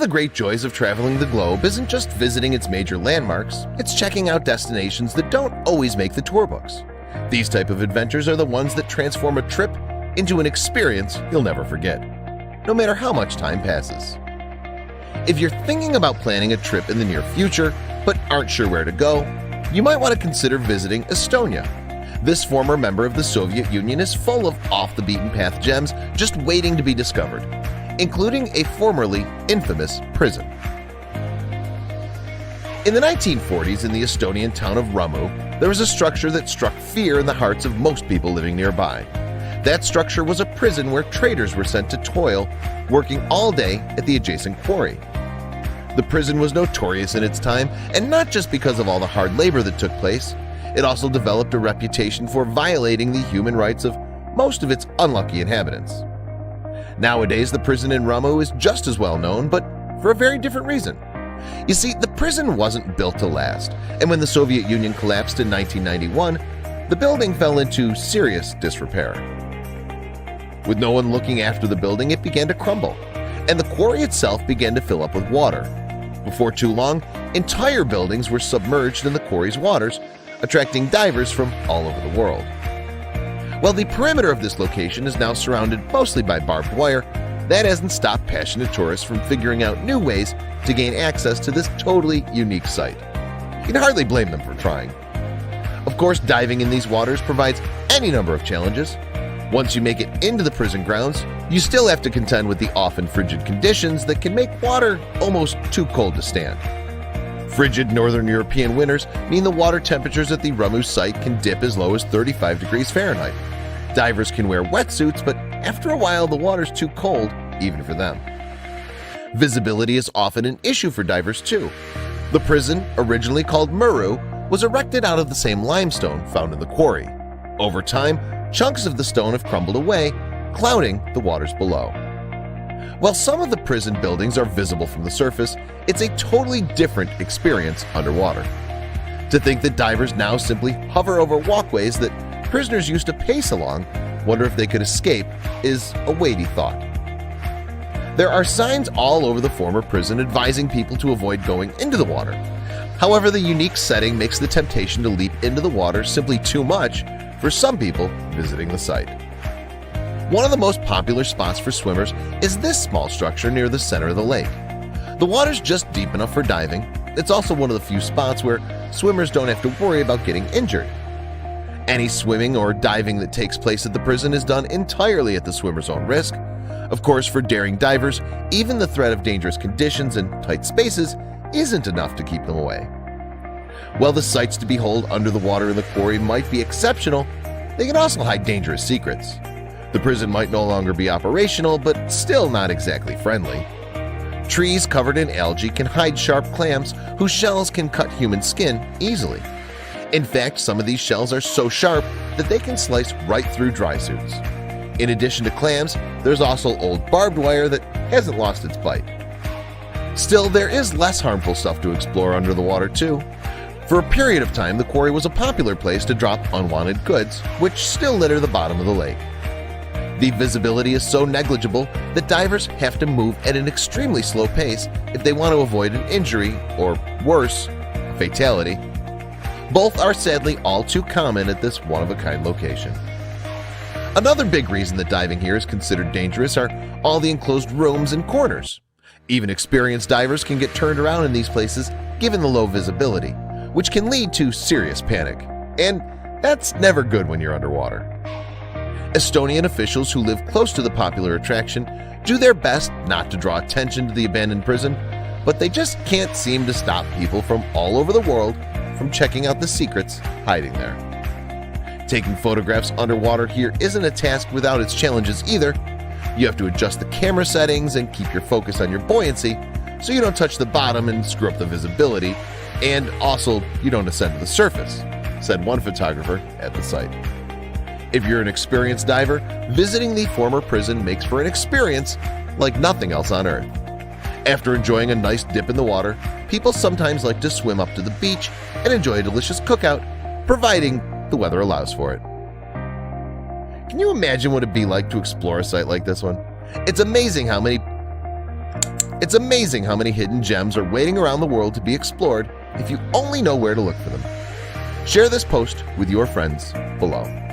the great joys of traveling the globe isn't just visiting its major landmarks, it's checking out destinations that don't always make the tour books. These type of adventures are the ones that transform a trip into an experience you'll never forget, no matter how much time passes. If you're thinking about planning a trip in the near future but aren't sure where to go, you might want to consider visiting Estonia. This former member of the Soviet Union is full of off-the-beaten-path gems just waiting to be discovered, including a formerly infamous prison. In the 1940s, in the Estonian town of Ramu, there was a structure that struck fear in the hearts of most people living nearby. That structure was a prison where traders were sent to toil, working all day at the adjacent quarry. The prison was notorious in its time, and not just because of all the hard labor that took place. It also developed a reputation for violating the human rights of most of its unlucky inhabitants. Nowadays, the prison in Ramu is just as well known, but for a very different reason. You see, the prison wasn't built to last, and when the Soviet Union collapsed in 1991, the building fell into serious disrepair. With no one looking after the building, it began to crumble, and the quarry itself began to fill up with water. Before too long, entire buildings were submerged in the quarry's waters, attracting divers from all over the world. While the perimeter of this location is now surrounded mostly by barbed wire, that hasn't stopped passionate tourists from figuring out new ways to gain access to this totally unique site. You can hardly blame them for trying. Of course, diving in these waters provides any number of challenges. Once you make it into the prison grounds, you still have to contend with the often frigid conditions that can make water almost too cold to stand. Frigid northern European winters mean the water temperatures at the Ramu site can dip as low as 35 degrees Fahrenheit. Divers can wear wetsuits, but after a while the water's too cold even for them. Visibility is often an issue for divers too. The prison, originally called Muru, was erected out of the same limestone found in the quarry. Over time, chunks of the stone have crumbled away, clouding the waters below. While some of the prison buildings are visible from the surface, it's a totally different experience underwater. To think that divers now simply hover over walkways that prisoners used to pace along, wonder if they could escape, is a weighty thought. There are signs all over the former prison advising people to avoid going into the water. However, the unique setting makes the temptation to leap into the water simply too much for some people visiting the site. One of the most popular spots for swimmers is this small structure near the center of the lake. The water's just deep enough for diving. It's also one of the few spots where swimmers don't have to worry about getting injured. Any swimming or diving that takes place at the prison is done entirely at the swimmer's own risk. Of course, for daring divers, even the threat of dangerous conditions and tight spaces isn't enough to keep them away. While the sights to behold under the water in the quarry might be exceptional, they can also hide dangerous secrets. The prison might no longer be operational, but still not exactly friendly. Trees covered in algae can hide sharp clams whose shells can cut human skin easily. In fact, some of these shells are so sharp that they can slice right through dry suits. In addition to clams, there's also old barbed wire that hasn't lost its bite. Still, there is less harmful stuff to explore under the water too. For a period of time, the quarry was a popular place to drop unwanted goods, which still litter the bottom of the lake. The visibility is so negligible that divers have to move at an extremely slow pace if they want to avoid an injury or, worse, a fatality. Both are sadly all too common at this one-of-a-kind location. Another big reason that diving here is considered dangerous are all the enclosed rooms and corners. Even experienced divers can get turned around in these places given the low visibility, which can lead to serious panic. And that's never good when you're underwater. Estonian officials who live close to the popular attraction do their best not to draw attention to the abandoned prison, but they just can't seem to stop people from all over the world from checking out the secrets hiding there. Taking photographs underwater here isn't a task without its challenges either. You have to adjust the camera settings and keep your focus on your buoyancy so you don't touch the bottom and screw up the visibility, and also you don't ascend to the surface, said one photographer at the site. If you're an experienced diver, visiting the former prison makes for an experience like nothing else on Earth. After enjoying a nice dip in the water, people sometimes like to swim up to the beach and enjoy a delicious cookout, providing the weather allows for it. Can you imagine what it'd be like to explore a site like this one? It's amazing how many It's amazing how many hidden gems are waiting around the world to be explored if you only know where to look for them. Share this post with your friends below.